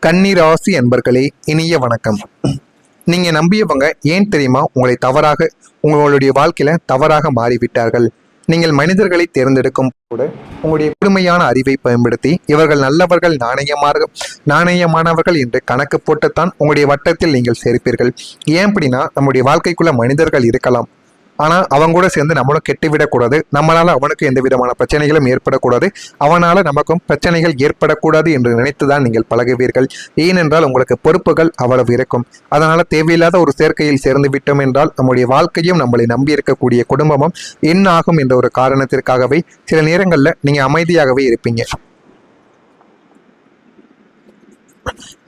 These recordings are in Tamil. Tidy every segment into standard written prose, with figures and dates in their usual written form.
கன்னிராசி அன்பர்களே, இனிய வணக்கம். நீங்க நம்பியவங்க ஏன் தெரியுமா உங்களை தவறாக உங்களுடைய வாழ்க்கையில தவறாக மாறிவிட்டார்கள். நீங்கள் மனிதர்களை தேர்ந்தெடுக்கும் கூட உங்களுடைய புதுமையான அறிவை பயன்படுத்தி இவர்கள் நல்லவர்கள், நாணயமானவர்கள் என்று கணக்கு போட்டுத்தான் உங்களுடைய வட்டத்தில் நீங்கள் சேர்ப்பீர்கள். ஏன் அப்படின்னா, நம்முடைய வாழ்க்கைக்குள்ள மனிதர்கள் இருக்கலாம், ஆனால் அவங்க கூட சேர்ந்து நம்மளும் கெட்டுவிடக்கூடாது. நம்மளால அவனுக்கு எந்த விதமான பிரச்சனைகளும் ஏற்படக்கூடாது, அவனால நமக்கும் பிரச்சனைகள் ஏற்படக்கூடாது என்று நினைத்துதான் நீங்கள் பழகுவீர்கள். ஏனென்றால் உங்களுக்கு பொறுப்புகள் அவ்வளவு இருக்கும். அதனால தேவையில்லாத ஒரு சேர்க்கையில் சேர்ந்து விட்டோம் என்றால் நம்முடைய வாழ்க்கையும் நம்மளை நம்பி இருக்கக்கூடிய குடும்பமும் என்ன ஆகும் என்ற ஒரு காரணத்திற்காகவே சில நேரங்களில் நீங்க அமைதியாகவே இருப்பீங்க.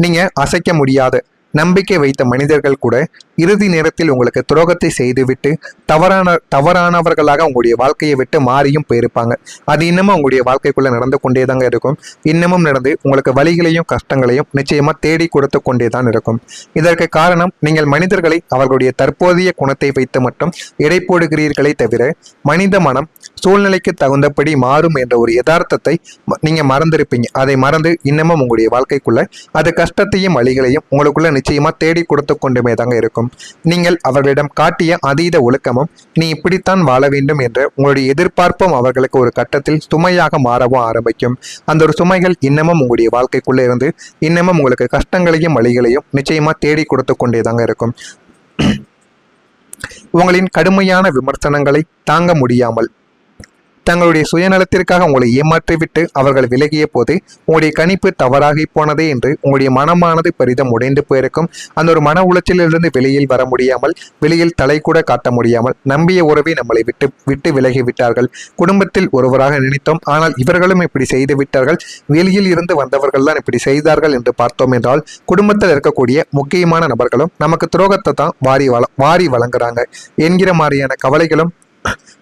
நீங்க அசைக்க முடியாத நம்பிக்கை வைத்த மனிதர்கள் கூட இறுதி நேரத்தில் உங்களுக்கு துரோகத்தை செய்துவிட்டு தவறானவர்களாக உங்களுடைய வாழ்க்கையை விட்டு மாறியும் போயிருப்பாங்க. அது இன்னமும் உங்களுடைய வாழ்க்கைக்குள்ள நடந்து கொண்டே தாங்க இருக்கும். இன்னமும் நடந்து உங்களுக்கு வலிகளையும் கஷ்டங்களையும் நிச்சயமா தேடி கொடுத்து கொண்டே தான் இருக்கும். இதற்கு காரணம், நீங்கள் மனிதர்களை அவர்களுடைய தற்போதைய குணத்தை வைத்து மட்டும் எடை போடுகிறீர்களே தவிர மனித மனம் சூழ்நிலைக்கு தகுந்தபடி மாறும் என்ற ஒரு யதார்த்தத்தை நீங்க மறந்திருப்பீங்க. அதை மறந்து இன்னமும் உங்களுடைய வாழ்க்கைக்குள்ள அது கஷ்டத்தையும் வலிகளையும் உங்களுக்குள்ள நிச்சயமா தேடி கொடுத்து கொண்டுமே தாங்க இருக்கும். நீங்கள் அவர்களிடம் காட்டிய அதீத ஒழுக்கமும் நீ இப்படித்தான் வாழ வேண்டும் என்ற உங்களுடைய எதிர்பார்ப்பும் அவர்களுக்கு ஒரு கட்டத்தில் சுமையாக மாறவும் ஆரம்பிக்கும். அந்த ஒரு சுமைகள் இன்னமும் உங்களுடைய வாழ்க்கைக்குள்ள இருந்து இன்னமும் உங்களுக்கு கஷ்டங்களையும் வலிகளையும் நிச்சயமா தேடி கொடுத்து கொண்டே தாங்க இருக்கும். உங்களின் கடுமையான விமர்சனங்களை தாங்க முடியாமல் தங்களுடைய சுயநலத்திற்காக உங்களை ஏமாற்றிவிட்டு அவர்கள் விலகிய போது உங்களுடைய கணிப்பு தவறாகி போனதே என்று உங்களுடைய மனமானது பெரிதும் உடைந்து போயிருக்கும். அந்த ஒரு மன உளைச்சலிலிருந்து வெளியில் வர முடியாமல், வெளியில் தலை கூட காட்ட முடியாமல் நம்பிய உறவை நம்மளை விட்டு விலகி விட்டார்கள். குடும்பத்தில் ஒருவராக நினைத்தோம், ஆனால் இவர்களும் இப்படி செய்து விட்டார்கள், வெளியில் இருந்து வந்தவர்கள் தான் இப்படி செய்தார்கள் என்று பார்த்தோம் என்றால் குடும்பத்தில் இருக்கக்கூடிய முக்கியமான நபர்களும் நமக்கு துரோகத்தை தான் வாரி வழங்குறாங்க என்கிற மாதிரியான கவலைகளும்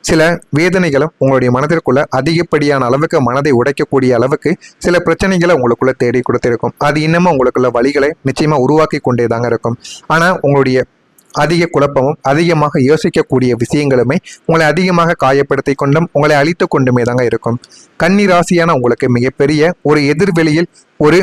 சில வேதனைகளும் உங்களுடைய மனதிற்குள்ள அதிகப்படியான அளவுக்கு மனதை உடைக்கக்கூடிய அளவுக்கு சில பிரச்சனைகளை உங்களுக்குள்ள தேடி கொடுத்திருக்கும். அது இன்னமும் உங்களுக்குள்ள வழிகளை நிச்சயமா உருவாக்கி கொண்டே தாங்க இருக்கும். ஆனா உங்களுடைய அதிக குழப்பமும் அதிகமாக யோசிக்கக்கூடிய விஷயங்களுமே உங்களை அதிகமாக காயப்படுத்தி கொண்டும் உங்களை அழித்து கொண்டுமே தாங்க இருக்கும். கன்னி ராசியான உங்களுக்கு மிகப்பெரிய ஒரு எதிர்வெளியில் ஒரு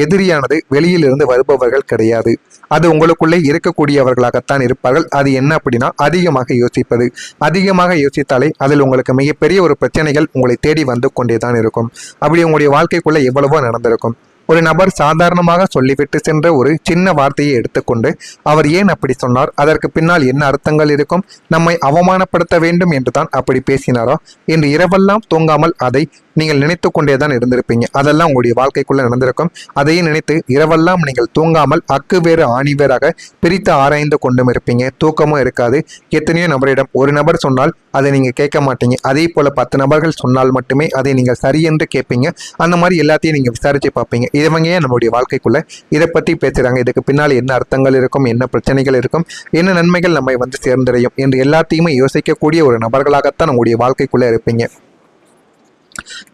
எதிரியானது வெளியிலிருந்து வருபவர்கள் கிடையாது. அது உங்களுக்குள்ளே இருக்கக்கூடியவர்களாகத்தான் இருப்பார்கள். அது என்ன அப்படின்னா, அதிகமாக யோசிப்பது. அதிகமாக யோசித்தாலே அதில் உங்களுக்கு மிகப்பெரிய ஒரு பிரச்சனைகள் உங்களை தேடி வந்து கொண்டே தான் இருக்கும். அப்படி உங்களுடைய வாழ்க்கைக்குள்ள எவ்வளவோ நடந்திருக்கும். ஒரு நபர் சாதாரணமாக சொல்லிவிட்டு சென்ற ஒரு சின்ன வார்த்தையை எடுத்துக்கொண்டு அவர் ஏன் அப்படி சொன்னார், அதற்கு பின்னால் என்ன அர்த்தங்கள் இருக்கும், நம்மை அவமானப்படுத்த வேண்டும் என்று தான் அப்படி பேசினாரோ என்று இரவெல்லாம் தூங்காமல் அதை நீங்கள் நினைத்து கொண்டே தான் இருந்திருப்பீங்க. அதெல்லாம் உங்களுடைய வாழ்க்கைக்குள்ள நடந்திருக்கும். அதையும் நினைத்து இரவெல்லாம் நீங்கள் தூங்காமல் அக்கு வேறு ஆணி வேறாக பிரித்து ஆராய்ந்து கொண்டும் இருப்பீங்க. தூக்கமும் இருக்காது. எத்தனையோ நபரிடம் ஒரு நபர் சொன்னால் அதை நீங்க கேட்க மாட்டீங்க. அதே போல 10 நபர்கள் சொன்னால் மட்டுமே அதை நீங்கள் சரி என்று கேட்பீங்க. அந்த மாதிரி எல்லாத்தையும் நீங்க விசாரிச்சு பார்ப்பீங்க. இவங்க ஏன் நம்முடைய வாழ்க்கைக்குள்ள இதை பத்தி பேசுறாங்க, இதுக்கு பின்னால் என்ன அர்த்தங்கள் இருக்கும், என்ன பிரச்சனைகள் இருக்கும், என்ன நன்மைகள் நம்மை வந்து சேர்ந்தடையும் என்று எல்லாத்தையுமே யோசிக்கக்கூடிய ஒரு நபர்களாகத்தான் உங்களுடைய வாழ்க்கைக்குள்ள இருப்பீங்க.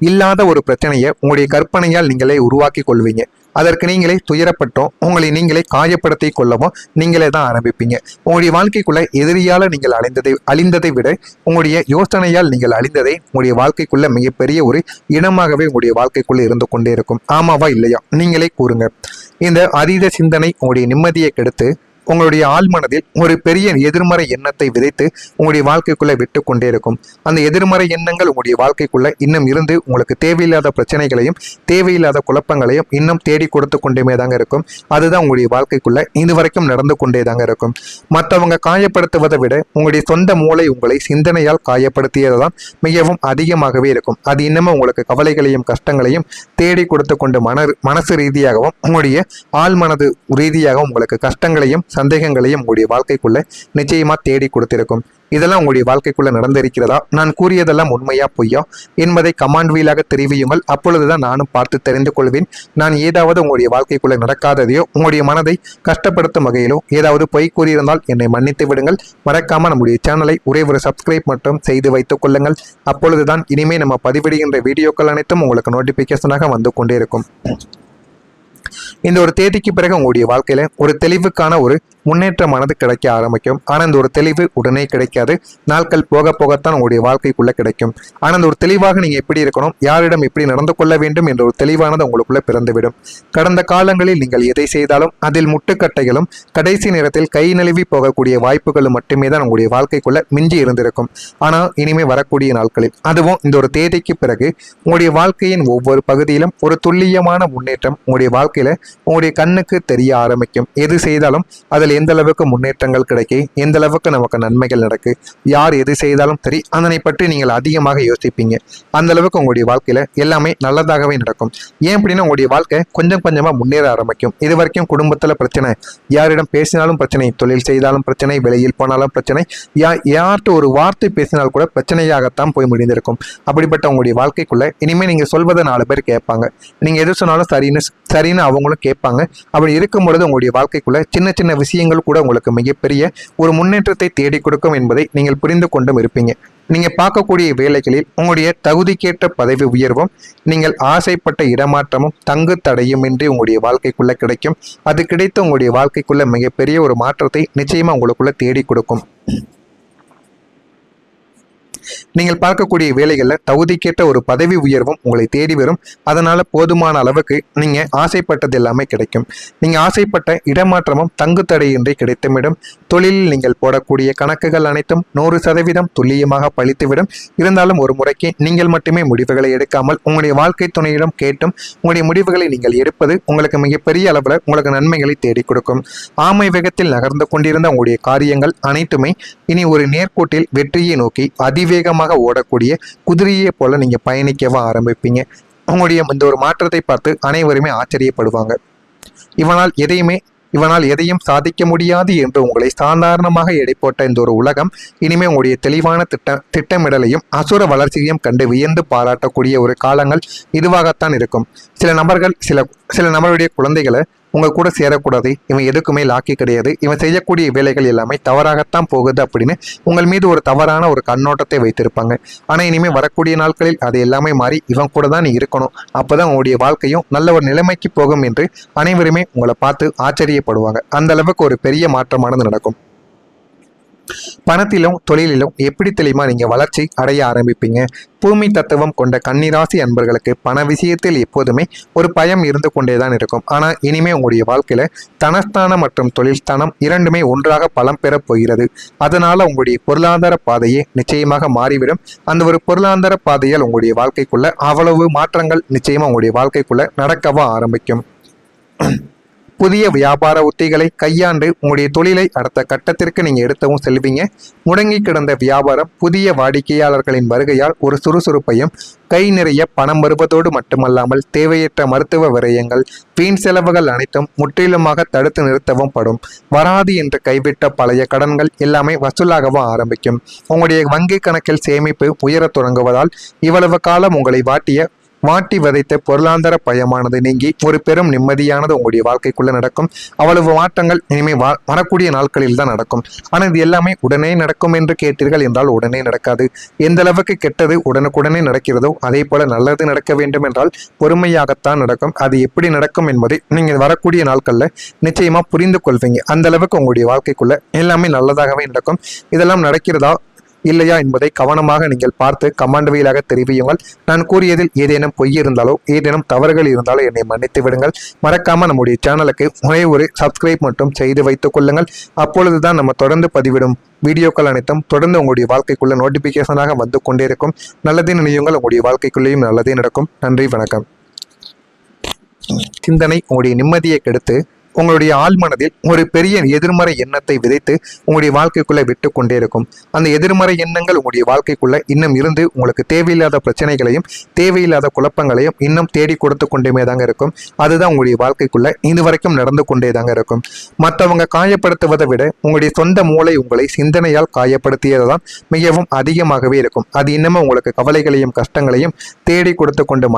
இல்லாத ஒரு பிரச்சனையை உங்களுடைய கற்பனையால் நீங்களே உருவாக்கி கொள்வீங்க. அதற்கு நீங்களே துயரப்பட்டோம் உங்களை நீங்களே காயப்படுத்தி கொள்ளவும் நீங்களே தான் ஆரம்பிப்பீங்க. உங்களுடைய வாழ்க்கைக்குள்ள எதிரியால நீங்கள் அழிந்ததை விட உங்களுடைய யோசனையால் நீங்கள் அழிந்ததை உங்களுடைய வாழ்க்கைக்குள்ள மிகப்பெரிய ஒரு இடமாகவே உங்களுடைய வாழ்க்கைக்குள்ள இருந்து கொண்டே இருக்கும். ஆமாவா இல்லையா? நீங்களே கூறுங்க. இந்த அதீத சிந்தனை உங்களுடைய நிம்மதியை கெடுத்து உங்களுடைய ஆழ்மனதில் ஒரு பெரிய எதிர்மறை எண்ணத்தை விதைத்து உங்களுடைய வாழ்க்கைக்குள்ள விட்டு கொண்டே இருக்கும். அந்த எதிர்மறை எண்ணங்கள் உங்களுடைய வாழ்க்கைக்குள்ள இன்னும் இருந்து உங்களுக்கு தேவையில்லாத பிரச்சனைகளையும் தேவையில்லாத குழப்பங்களையும் இன்னும் தேடி கொடுத்து கொண்டே தாங்க இருக்கும். அதுதான் உங்களுடைய வாழ்க்கைக்குள்ள இதுவரைக்கும் நடந்து கொண்டே தாங்க இருக்கும். மற்றவங்க காயப்படுத்துவதை விட உங்களுடைய சொந்த மூளை உங்களை சிந்தனையால் காயப்படுத்தியதுதான் மிகவும் அதிகமாகவே இருக்கும். அது இன்னமும் உங்களுக்கு கவலைகளையும் கஷ்டங்களையும் தேடி கொடுத்து கொண்டு மனசு ரீதியாகவும் உங்களுடைய ஆழ்மனது ரீதியாகவும் உங்களுக்கு கஷ்டங்களையும் சந்தேகங்களையும் உங்களுடைய வாழ்க்கைக்குள்ள நிச்சயமா தேடி கொடுத்திருக்கும். இதெல்லாம் உங்களுடைய வாழ்க்கைக்குள்ள நடந்திருக்கிறதா, நான் கூறியதெல்லாம் உண்மையா பொய்யா என்பதை கமாண்ட் வீலாக தெரிவியுங்கள். அப்பொழுதுதான் நானும் பார்த்து தெரிந்து கொள்வேன். நான் ஏதாவது உங்களுடைய வாழ்க்கைக்குள்ள நடக்காததையோ உங்களுடைய மனதை கஷ்டப்படுத்தும் வகையிலோ ஏதாவது பொய் கூறியிருந்தால் என்னை மன்னித்து விடுங்கள். மறக்காம நம்முடைய சேனலை ஒரே ஒரு சப்ஸ்கிரைப் மட்டும் செய்து வைத்துக் கொள்ளுங்கள். அப்பொழுதுதான் இனிமே நம்ம பதிவிடுகின்ற வீடியோக்கள் அனைத்தும் உங்களுக்கு நோட்டிபிகேஷனாக வந்து கொண்டே இருக்கும். இந்த ஒரு தேதிக்கு பிறகு உங்களுடைய வாழ்க்கையில ஒரு தெளிவுக்கான ஒரு முன்னேற்றமானது கிடைக்க ஆரம்பிக்கும். ஆனால் இந்த ஒரு தெளிவு உடனே கிடைக்காது. நாட்கள் போக போகத்தான் உங்களுடைய வாழ்க்கைக்குள்ள கிடைக்கும். ஆனால் அந்த ஒரு தெளிவாக நீங்க எப்படி இருக்கணும், யாரிடம் எப்படி நடந்து கொள்ள வேண்டும் என்ற ஒரு தெளிவானது உங்களுக்குள்ள பிறந்துவிடும். கடந்த காலங்களில் நீங்கள் எதை செய்தாலும் அதில் முட்டுக்கட்டைகளும் கடைசி நேரத்தில் கை நழுவி போகக்கூடிய வாய்ப்புகளும் மட்டுமே தான் உங்களுடைய வாழ்க்கைக்குள்ள மிஞ்சி இருந்திருக்கும். ஆனால் இனிமே வரக்கூடிய நாட்களில், அதுவும் இந்த ஒரு தேதிக்கு பிறகு, உங்களுடைய வாழ்க்கையின் ஒவ்வொரு பகுதியிலும் ஒரு துல்லியமான முன்னேற்றம் உங்களுடைய வாழ்க்கையில உங்களுடைய கண்ணுக்கு தெரிய ஆரம்பிக்கும். எது செய்தாலும் அதில் எந்த அளவுக்கு முன்னேற்றங்கள் கிடைக்கி, எந்த அளவுக்கு நமக்கு நன்மைகள் நடக்கு, யார் எது செய்தாலும் சரி அதனை பற்றி நீங்கள் அதிகமாக யோசிப்பீங்க. அந்த அளவுக்கு உங்களுடைய வாழ்க்கையில எல்லாமே நல்லதாகவே நடக்கும். ஏன் அப்படின்னா உங்களுடைய வாழ்க்கை கொஞ்சம் கொஞ்சமா முன்னேற ஆரம்பிக்கும். இது வரைக்கும் குடும்பத்துல பிரச்சனை, யாரிடம் பேசினாலும் பிரச்சனை, தொழில் செய்தாலும் பிரச்சனை, வெளியில் போனாலும் பிரச்சனை, யார்கிட்ட ஒரு வார்த்தை பேசினால் கூட பிரச்சனையாகத்தான் போய் முடிந்திருக்கும். அப்படிப்பட்ட உங்களுடைய வாழ்க்கைக்குள்ள இனிமே நீங்க சொல்வதை 4 பேர் கேட்பாங்க. நீங்க எது சொன்னாலும் சரின்னு அவங்களும் கேட்பாங்க. அப்படி இருக்கும் பொழுது உங்களுடைய வாழ்க்கைக்குள்ள சின்ன சின்ன விஷயங்கள் கூட உங்களுக்கு மிகப்பெரிய ஒரு முன்னேற்றத்தை தேடி கொடுக்கும் என்பதை நீங்கள் புரிந்து கொண்டும் இருப்பீங்க. நீங்க பார்க்கக்கூடிய வேலைகளில் உங்களுடைய தகுதிக்கேற்ற பதவி உயர்வும், நீங்கள் ஆசைப்பட்ட இடமாற்றமும் தங்கு தடையுமின்றி உங்களுடைய வாழ்க்கைக்குள்ள கிடைக்கும். அது கிடைத்து உங்களுடைய வாழ்க்கைக்குள்ள மிகப்பெரிய ஒரு மாற்றத்தை நிச்சயமா உங்களுக்குள்ள தேடி கொடுக்கும். நீங்கள் பார்க்கக்கூடிய வேலைகளில் தகுதிக்கேற்ற ஒரு பதவி உயர்வும் உங்களை தேடி வரும். அதனால போதுமான அளவுக்கு நீங்க ஆசைப்பட்டது எல்லாமே கிடைக்கும். நீங்க ஆசைப்பட்ட இடமாற்றமும் தங்கு தடையின்றி கிடைத்துவிடும். தொழிலில் நீங்கள் போடக்கூடிய கணக்குகள் அனைத்தும் 100% துல்லியமாக பழித்துவிடும். இருந்தாலும் ஒரு முறைக்கு நீங்கள் மட்டுமே முடிவுகளை எடுக்காமல் உங்களுடைய வாழ்க்கை துணையிடம் கேட்டும் உங்களுடைய முடிவுகளை நீங்கள் எடுப்பது உங்களுக்கு மிகப்பெரிய அளவில் உங்களுக்கு நன்மைகளை தேடி கொடுக்கும். ஆமை வேகத்தில் நகர்ந்து கொண்டிருந்த உங்களுடைய காரியங்கள் அனைத்துமே இனி ஒரு நேர்கோட்டில் வெற்றியை நோக்கி அதிவேகமாக ஓடக்கூடிய குதிரையை போல நீங்க பயணிக்கவா ஆரம்பிப்பீங்க. உங்களுடைய இந்த ஒரு மாற்றத்தை பார்த்து அனைவருமே ஆச்சரியப்படுவாங்க. இவனால் எதையும் சாதிக்க முடியாது என்று உங்களை சாதாரணமாக எடை போட்ட இந்த ஒரு உலகம் இனிமே உங்களுடைய தெளிவான திட்டமிடலையும் அசுர வளர்ச்சியையும் கண்டு வியந்து பாராட்டக்கூடிய ஒரு காலங்கள் இதுவாகத்தான் இருக்கும். சில நபருடைய குழந்தைகளை உங்க கூட சேரக்கூடாது, இவன் எதுக்குமே லாக்கி கிடையாது, இவன் செய்யக்கூடிய வேலைகள் எல்லாமே தவறாகத்தான் போகுது அப்படின்னு உங்கள் மீது ஒரு தவறான ஒரு கண்ணோட்டத்தை வைத்திருப்பாங்க. ஆனா இனிமேல் வரக்கூடிய நாட்களில் அது எல்லாமே மாறி இவன் கூட தான் நீ இருக்கணும், அப்பதான் உங்களுடைய வாழ்க்கையும் நல்ல ஒரு நிலைமைக்கு போகும் என்று அனைவருமே உங்களை பார்த்து ஆச்சரியப்படுவாங்க. அந்த அளவுக்கு ஒரு பெரிய மாற்றமானது நடக்கும். பணத்திலும் தொழிலிலும் எப்படி தெளிமா நீங்க வளர்ச்சி அடைய ஆரம்பிப்பீங்க. பூமி தத்துவம் கொண்ட கன்னிராசி அன்பர்களுக்கு பண விஷயத்தில் எப்போதுமே ஒரு பயம் இருந்து கொண்டேதான் இருக்கும். ஆனா இனிமே உங்களுடைய வாழ்க்கையில தனஸ்தானம் மற்றும் தொழில் ஸ்தானம் இரண்டுமே ஒன்றாக பலம் பெற போகிறது. அதனால உங்களுடைய பொருளாதார பாதையே நிச்சயமாக மாறிவிடும். அந்த ஒரு பொருளாதார பாதையால் உங்களுடைய வாழ்க்கைக்குள்ள அவ்வளவு மாற்றங்கள் நிச்சயமா உங்களுடைய வாழ்க்கைக்குள்ள நடக்கவா ஆரம்பிக்கும். புதிய வியாபார உத்திகளை கையாண்டு உங்களுடைய தொழிலை அடுத்த கட்டத்திற்கு நீங்க எடுத்தவும் செல்வீங்க. முடங்கி கிடந்த வியாபாரம் புதிய வாடிக்கையாளர்களின் வருகையால் ஒரு சுறுசுறுப்பையும், கை நிறைய பணம் வருவதோடு மட்டுமல்லாமல் தேவையற்ற மருத்துவ விரயங்கள், வீண் செலவுகள் அனைத்தும் முற்றிலுமாக தடுத்து நிறுத்தவும் படும். வராது என்று கைவிட்ட பழைய கடன்கள் எல்லாமே வசூலாகவும் ஆரம்பிக்கும். உங்களுடைய வங்கி கணக்கில் சேமிப்பு உயரத் தொடங்குவதால் இவ்வளவு காலம் உங்களை மாட்டி விதைத்த பொருளாதார பயமானது நீங்கி ஒரு பெரும் நிம்மதியானது உங்களுடைய வாழ்க்கைக்குள்ள நடக்கும். அவ்வளவு மாற்றங்கள் இனிமே வரக்கூடிய நாட்களில் தான் நடக்கும். ஆனால் இது எல்லாமே உடனே நடக்கும் என்று கேட்டீர்கள் என்றால் உடனே நடக்காது. எந்த அளவுக்கு கெட்டது உடனுக்குடனே நடக்கிறதோ அதே போல நல்லது நடக்க வேண்டும் என்றால் பொறுமையாகத்தான் நடக்கும். அது எப்படி நடக்கும் என்பதை நீங்கள் வரக்கூடிய நாட்கள்ல நிச்சயமா புரிந்து கொள்வீங்க. அந்த அளவுக்கு உங்களுடைய வாழ்க்கைக்குள்ள எல்லாமே நல்லதாகவே நடக்கும். இதெல்லாம் நடக்கிறதா இல்லையா என்பதை கவனமாக நீங்கள் பார்த்து கமெண்ட் வழியாக தெரிவியுங்கள். நான் கூறியதில் ஏதேனும் பொய் இருந்தாலோ ஏதேனும் தவறுகள் இருந்தாலோ என்னை மன்னித்து விடுங்கள். மறக்காம நம்முடைய சேனலுக்கு ஒரே ஒரு சப்ஸ்கிரைப் மட்டும் செய்து வைத்துக் கொள்ளுங்கள். அப்பொழுதுதான் நம்ம தொடர்ந்து பதிவிடும் வீடியோக்கள் அனைத்தும் தொடர்ந்து உங்களுடைய வாழ்க்கைக்குள்ள நோட்டிபிகேஷனாக வந்து கொண்டே இருக்கும். நல்லதே நினையுங்கள், உங்களுடைய வாழ்க்கைக்குள்ளேயும் நல்லதே நடக்கும். நன்றி, வணக்கம். சிந்தனை உங்களுடைய நிம்மதியை கெடுத்து உங்களுடைய ஆழ்மனதில் ஒரு பெரிய எதிர்மறை எண்ணத்தை விதைத்து உங்களுடைய வாழ்க்கைக்குள்ள விட்டு கொண்டே இருக்கும். அந்த எதிர்மறை எண்ணங்கள் உங்களுடைய வாழ்க்கைக்குள்ள இன்னும் இருந்து உங்களுக்கு தேவையில்லாத பிரச்சனைகளையும் தேவையில்லாத குழப்பங்களையும் இன்னும் தேடி கொடுத்து கொண்டே தாங்க இருக்கும். அதுதான் உங்களுடைய வாழ்க்கைக்குள்ள இதுவரைக்கும் நடந்து கொண்டே தாங்க இருக்கும். மற்றவங்க காயப்படுத்துவதை விட உங்களுடைய சொந்த மூளை உங்களை சிந்தனையால் காயப்படுத்தியதுதான் மிகவும் அதிகமாகவே இருக்கும். அது இன்னமும் உங்களுக்கு கவலைகளையும் கஷ்டங்களையும் தேடி கொடுத்து கொண்டு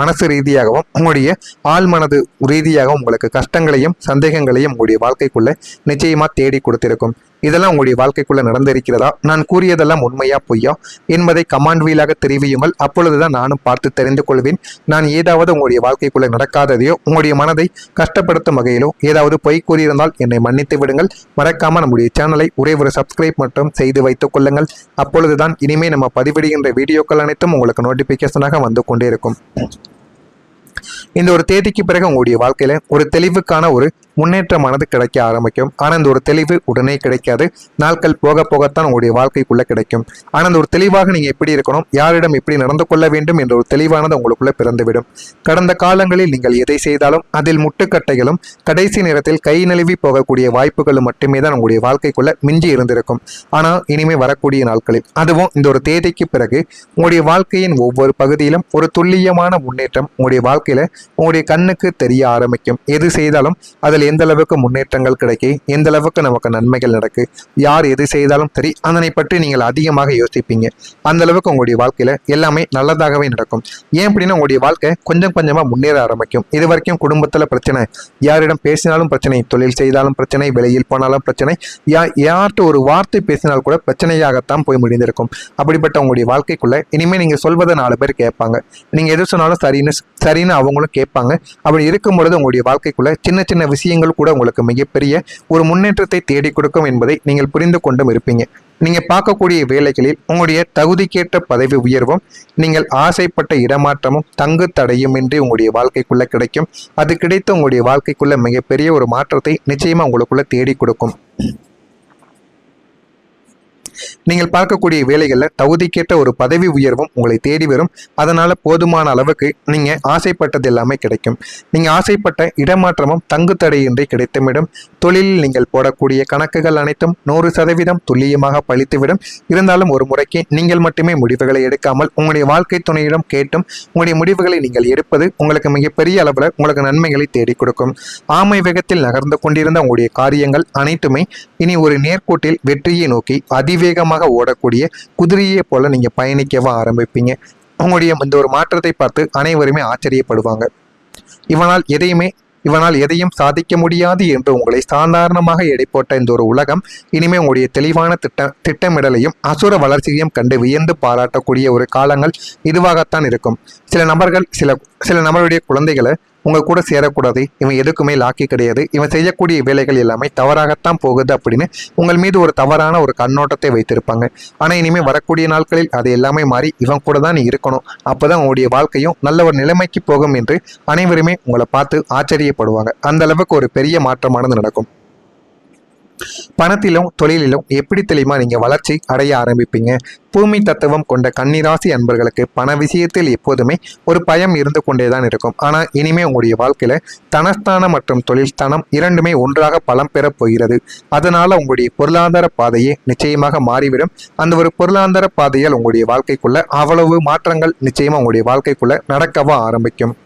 மனசு ரீதியாகவும் உங்களுடைய ஆழ்மனது ரீதியாகவும் உங்களுக்கு கஷ்டங்களையும் சந்தேகங்களையும் உங்களுடைய வாழ்க்கைக்குள்ள நிச்சயமா தேடி கொடுத்திருக்கும். இதெல்லாம் உங்களுடைய வாழ்க்கைக்குள்ள நடந்திருக்கிறதா? நான் கூறியதெல்லாம் உண்மையா பொய்யா என்பதை கமாண்ட் வீலாக தெரிவியுங்கள். அப்பொழுதுதான் நானும் பார்த்து தெரிந்து கொள்வேன். நான் ஏதாவது உங்களுடைய வாழ்க்கைக்குள்ள நடக்காததையோ உங்களுடைய மனதை கஷ்டப்படுத்தும் வகையிலோ ஏதாவது பொய் கூறியிருந்தால் என்னை மன்னித்து விடுங்கள். மறக்காம நம்முடைய சேனலை ஒரே ஒரு சப்ஸ்கிரைப் மட்டும் செய்து வைத்துக் கொள்ளுங்கள். அப்பொழுதுதான் இனிமே நம்ம பதிவிடுகின்ற வீடியோக்கள் அனைத்தும் உங்களுக்கு நோட்டிபிகேஷனாக வந்து கொண்டே இருக்கும். இந்த ஒரு தேதிக்கு பிறகு உங்களுடைய வாழ்க்கையில ஒரு தெளிவுக்கான ஒரு முன்னேற்றமானது கிடைக்க ஆரம்பிக்கும். ஆனால் இந்த ஒரு தெளிவு உடனே கிடைக்காது. நாட்கள் போக போகத்தான் உங்களுடைய வாழ்க்கைக்குள்ள கிடைக்கும். ஆனால் அந்த ஒரு தெளிவாக நீங்க எப்படி இருக்கணும், யாரிடம் எப்படி நடந்து கொள்ள வேண்டும் என்ற ஒரு தெளிவானது உங்களுக்குள்ள பிறந்துவிடும். கடந்த காலங்களில் நீங்கள் எதை செய்தாலும் அதில் முட்டுக்கட்டைகளும் கடைசி நேரத்தில் கை நழுவி போகக்கூடிய வாய்ப்புகளும் மட்டுமே தான் உங்களுடைய வாழ்க்கைக்குள்ள மிஞ்சி இருந்திருக்கும். ஆனால் இனிமே வரக்கூடிய நாட்களில், அதுவும் இந்த ஒரு தேதிக்கு பிறகு உங்களுடைய வாழ்க்கையின் ஒவ்வொரு பகுதியிலும் ஒரு துல்லியமான முன்னேற்றம் உங்களுடைய வாழ்க்கையில உங்களுடைய கண்ணுக்கு தெரிய ஆரம்பிக்கும். எது செய்தாலும் அதில் எந்த அளவுக்கு முன்னேற்றங்கள் கிடைக்க, எந்த அளவுக்கு நமக்கு நன்மைகள் நடக்கு, யார் எது செய்தாலும் சரி அதனை பற்றி நீங்கள் அதிகமாக யோசிப்பீங்க. அந்த அளவுக்கு உங்களுடைய வாழ்க்கையில எல்லாமே நல்லதாகவே நடக்கும். ஏன் அப்படின்னா உங்களுடைய வாழ்க்கை கொஞ்சம் கொஞ்சமா முன்னேற ஆரம்பிக்கும். இது வரைக்கும் குடும்பத்துல பிரச்சனை, யாரிடம் பேசினாலும் பிரச்சனை, தொழில் செய்தாலும் பிரச்சனை, வெளியில் போனாலும் பிரச்சனை, யார்கிட்ட ஒரு வார்த்தை பேசினால் கூட பிரச்சனையாகத்தான் போய் முடிந்திருக்கும். அப்படிப்பட்ட உங்களுடைய வாழ்க்கைக்குள்ள இனிமே நீங்க சொல்வதை 4 பேர் கேட்பாங்க. நீங்க எது சொன்னாலும் சரின்னு அவங்களும் கேட்பாங்க. அப்படி இருக்கும் பொழுது உங்களுடைய வாழ்க்கைக்குள்ள சின்ன சின்ன விஷயங்கள் கூட உங்களுக்கு மிகப்பெரிய ஒரு முன்னேற்றத்தை தேடி கொடுக்கும் என்பதை நீங்கள் புரிந்து கொண்டும் இருப்பீங்க. நீங்க பார்க்கக்கூடிய வேலைகளில் உங்களுடைய தகுதிக்கேற்ற பதவி உயர்வும், நீங்கள் ஆசைப்பட்ட இடமாற்றமும் தங்கு தடையுமின்றி உங்களுடைய வாழ்க்கைக்குள்ள கிடைக்கும். அது கிடைத்த உங்களுடைய வாழ்க்கைக்குள்ள மிகப்பெரிய ஒரு மாற்றத்தை நிச்சயமா உங்களுக்குள்ள தேடி கொடுக்கும். நீங்கள் பார்க்கக்கூடிய வேலைகளில் தகுதிக்கேற்ற ஒரு பதவி உயர்வும் உங்களை தேடி வரும். அதனால போதுமான அளவுக்கு நீங்க ஆசைப்பட்டது எல்லாமே கிடைக்கும். நீங்க ஆசைப்பட்ட இடமாற்றமும் தங்கு தடையின்றி கிடைத்துவிடும். தொழிலில் நீங்கள் போடக்கூடிய கணக்குகள் அனைத்தும் 100% துல்லியமாக பழித்துவிடும். இருந்தாலும் ஒரு முறைக்கு நீங்கள் மட்டுமே முடிவுகளை எடுக்காமல் உங்களுடைய வாழ்க்கை துணையிடம் கேட்டும் உங்களுடைய முடிவுகளை நீங்கள் எடுப்பது உங்களுக்கு மிகப்பெரிய அளவில் உங்களுக்கு நன்மைகளை தேடி கொடுக்கும். ஆமை வேகத்தில் நகர்ந்து கொண்டிருந்த உங்களுடைய காரியங்கள் அனைத்துமே இனி ஒரு நேர்கோட்டில் வெற்றியை நோக்கி அதிவேகமாக ஓடக்கூடிய குதிரையை போல நீங்க பயணிக்கவா ஆரம்பிப்பீங்க. உங்களுடைய இந்த ஒரு மாற்றத்தை பார்த்து அனைவருமே ஆச்சரியப்படுவாங்க. இவனால் எதையும் சாதிக்க முடியாது என்று உங்களை சாதாரணமாக எடை போட்ட இந்த ஒரு உலகம் இனிமே உங்களுடைய தெளிவான திட்டமிடலையும் அசுர வளர்ச்சியையும் கண்டு வியந்து பாராட்டக்கூடிய ஒரு காலங்கள் இதுவாகத்தான் இருக்கும். சில நபருடைய குழந்தைகளை உங்க கூட சேரக்கூடாது, இவன் எதுக்குமே லாக்கி கிடையாது, இவன் செய்யக்கூடிய வேலைகள் எல்லாமே தவறாகத்தான் போகுது அப்படின்னு உங்கள் மீது ஒரு தவறான ஒரு கண்ணோட்டத்தை வைத்திருப்பாங்க. ஆனா இனிமே வரக்கூடிய நாட்களில் அது எல்லாமே மாறி இவன் கூட தான் நீ இருக்கணும், அப்பதான் உங்களுடைய வாழ்க்கையும் நல்ல ஒரு நிலைமைக்கு போகும் என்று அனைவருமே உங்களை பார்த்து ஆச்சரியப்படுவாங்க. அந்த அளவுக்கு ஒரு பெரிய மாற்றமானது நடக்கும். பணத்திலும் தொழிலிலும் எப்படி தெளிவா நீங்க வளர்ச்சி அடைய ஆரம்பிப்பீங்க. பூமி தத்துவம் கொண்ட கன்னிராசி அன்பர்களுக்கு பண விஷயத்தில் எப்போதுமே ஒரு பயம் இருந்து கொண்டேதான் இருக்கும். ஆனா இனிமே உங்களுடைய வாழ்க்கையில தனஸ்தானம் மற்றும் தொழில் ஸ்தானம் இரண்டுமே ஒன்றாக பலம் பெற போகிறது. அதனால உங்களுடைய பொருளாதார பாதையே நிச்சயமாக மாறிவிடும். அந்த ஒரு பொருளாதார பாதையால் உங்களுடைய வாழ்க்கைக்குள்ள அவ்வளவு மாற்றங்கள் நிச்சயமா உங்களுடைய வாழ்க்கைக்குள்ள நடக்கவா ஆரம்பிக்கும்.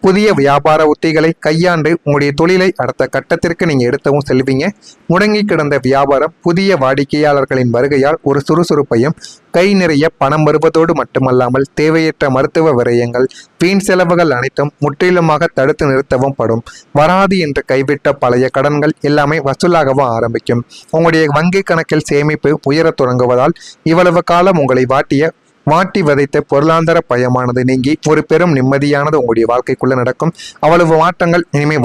புதிய வியாபார உத்திகளை கையாண்டு உங்களுடைய தொழிலை அடுத்த கட்டத்திற்கு நீங்க எடுத்தவும் செல்வீங்க. முடங்கி கிடந்த வியாபாரம் புதிய வாடிக்கையாளர்களின் வருகையால் ஒரு சுறுசுறுப்பையும், கை நிறைய பணம் வருவதோடு மட்டுமல்லாமல் தேவையற்ற மருத்துவ விரயங்கள், வீண் செலவுகள் அனைத்தும் முற்றிலுமாக தடுத்து நிறுத்தவும் படும். வராது என்று கைவிட்ட பழைய கடன்கள் எல்லாமே வசூலாகவும் ஆரம்பிக்கும். உங்களுடைய வங்கி கணக்கில் சேமிப்பு உயரத் தொடங்குவதால் இவ்வளவு காலம் உங்களை வாட்டி விதைத்த பொருளாதார பயமானது நீங்கி ஒரு பெரும் நிம்மதியானது உங்களுடைய வாழ்க்கைக்குள்ள நடக்கும். அவ்வளவு மாற்றங்கள் இனிமே